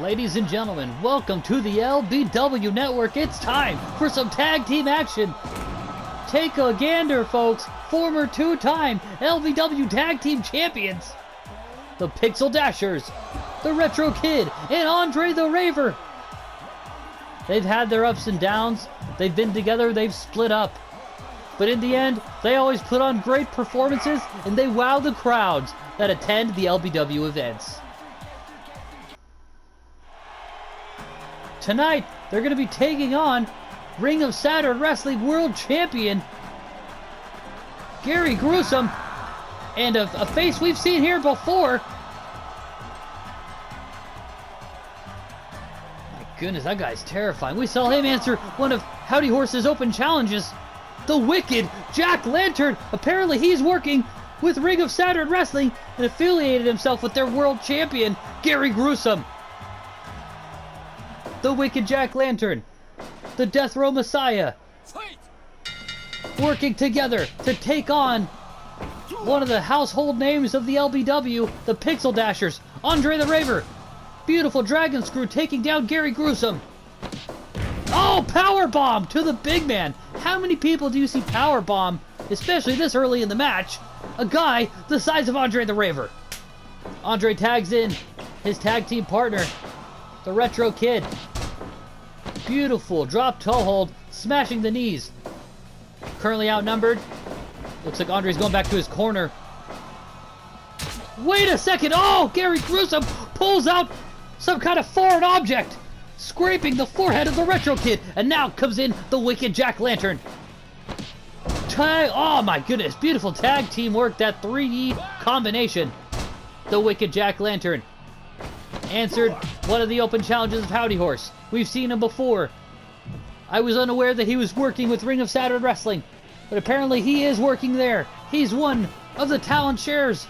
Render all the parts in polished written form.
Ladies and gentlemen, welcome to the LBW Network. It's time for some tag team action. Take a gander, folks. Former two-time LBW Tag Team Champions, the Pixel Dashers, the Retro Kid, and Andre the Raver. They've had their ups and downs. They've been together, they've split up. But in the end, they always put on great performances, and they wow the crowds that attend the LBW events. Tonight, they're going to be taking on Ring of Saturn Wrestling World Champion Gary Gruesome, and a face we've seen here before. My goodness, that guy's terrifying. We saw him answer one of Howdy Horse's open challenges. The wicked Jack Lantern. Apparently he's working with Ring of Saturn Wrestling and affiliated himself with their world champion, Gary Gruesome. The wicked Jack Lantern, the Death Row Messiah, working together to take on one of the household names of the LBW, the Pixel Dashers, Andre the Raver. Beautiful Dragon Screw taking down Gary Gruesome. Oh, powerbomb to the big man. How many people do you see powerbomb, especially this early in the match, a guy the size of Andre the Raver? Andre tags in his tag team partner, the Retro Kid. Beautiful drop toe hold, smashing the knees. Currently outnumbered. Looks like Andre's going back to his corner. Wait a second! Oh, Gary Gruesome pulls out some kind of foreign object, scraping the forehead of the Retro Kid, and now comes in the wicked Jack Lantern. Oh my goodness, beautiful tag team work, that 3D combination. The wicked Jack Lantern answered one of the open challenges of Howdy Horse. We've seen him before. I was unaware that he was working with Ring of Saturn Wrestling, but apparently he is working there. He's one of the talent shares.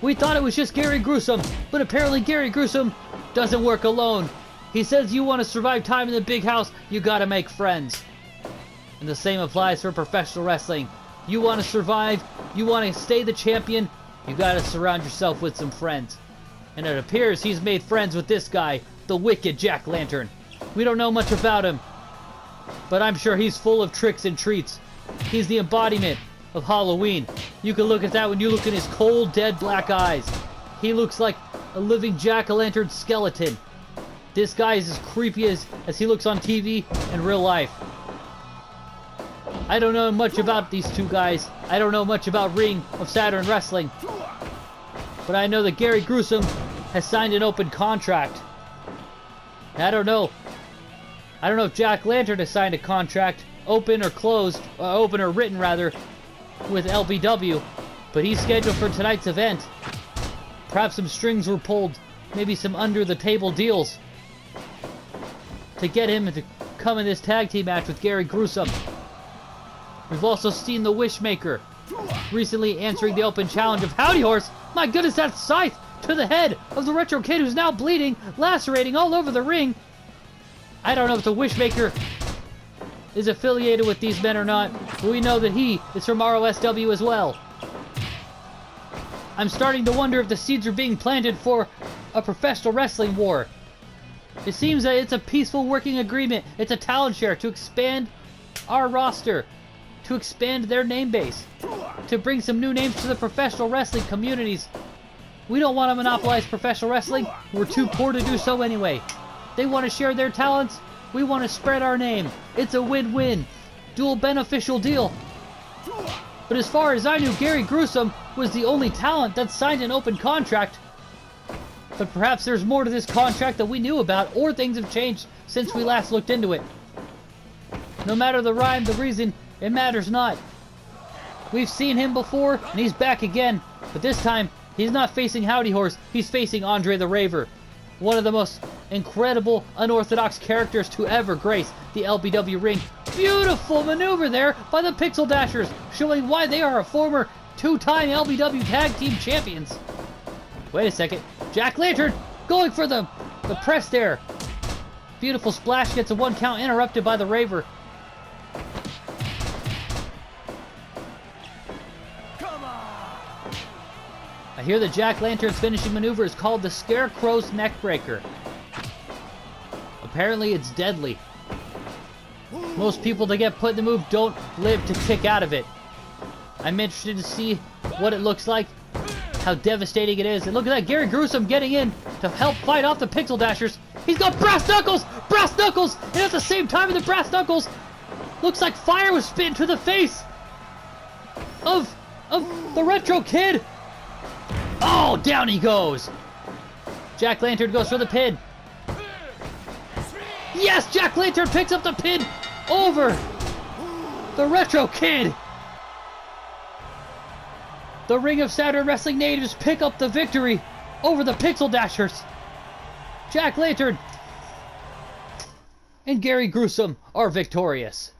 We thought it was just Gary Gruesome, but apparently Gary Gruesome doesn't work alone. He says you want to survive time in the big house, you gotta make friends. And the same applies for professional wrestling. You want to survive, you want to stay the champion, you gotta surround yourself with some friends. And it appears he's made friends with this guy, the wicked Jack Lantern. We don't know much about him, but I'm sure he's full of tricks and treats. He's the embodiment of Halloween. You can look at that when you look in his cold, dead black eyes. He looks like a living jack-o'-lantern skeleton. This guy is as creepy as he looks on TV in real life. I don't know much about these two guys. I don't know much about Ring of Saturn Wrestling. But I know that Gary Gruesome has signed an open contract. I don't know if Jack Lantern has signed a contract, open or closed, open or written rather, with LBW, but he's scheduled for tonight's event. Perhaps some strings were pulled, maybe some under-the-table deals to get him to come in this tag team match with Gary Gruesome. We've also seen the Wishmaker recently answering the open challenge of Howdy Horse. My goodness, that scythe to the head of the Retro Kid, who's now bleeding, lacerating all over the ring. I don't know if the Wishmaker is affiliated with these men or not, but we know that he is from ROSW as well. I'm starting to wonder if the seeds are being planted for a professional wrestling war. It seems that it's a peaceful working agreement. It's a talent share to expand our roster, to expand their name base, to bring some new names to the professional wrestling communities. We don't want to monopolize professional wrestling. We're too poor to do so anyway. They want to share their talents. We want to spread our name. It's a win-win, dual beneficial deal. But as far as I knew, Gary Gruesome was the only talent that signed an open contract. But perhaps there's more to this contract that we knew about, or things have changed since we last looked into it. No matter the rhyme, the reason, it matters not. We've seen him before, and he's back again. But this time, he's not facing Howdy Horse, he's facing Andre the Raver. One of the most incredible, unorthodox characters to ever grace the LBW ring. Beautiful maneuver there by the Pixel Dashers, showing why they are a former two-time LBW Tag Team Champions. Wait a second. Jack Lantern going for the press there. Beautiful splash, gets a 1 count, interrupted by the Raver. I hear the Jack Lantern's finishing maneuver is called the Scarecrow's Neckbreaker. Apparently it's deadly. Most people that get put in the move don't live to kick out of it. I'm interested to see what it looks like, how devastating it is. And look at that, Gary Gruesome getting in to help fight off the Pixel Dashers. He's got Brass Knuckles! Brass Knuckles! And at the same time the Brass Knuckles, looks like fire was spit into the face of the Retro Kid. Oh, down he goes. Jack Lantern goes for the pin. Yes, Jack Lantern picks up the pin over the Retro Kid. The Ring of Saturn Wrestling natives pick up the victory over the Pixel Dashers. Jack Lantern and Gary Gruesome are victorious.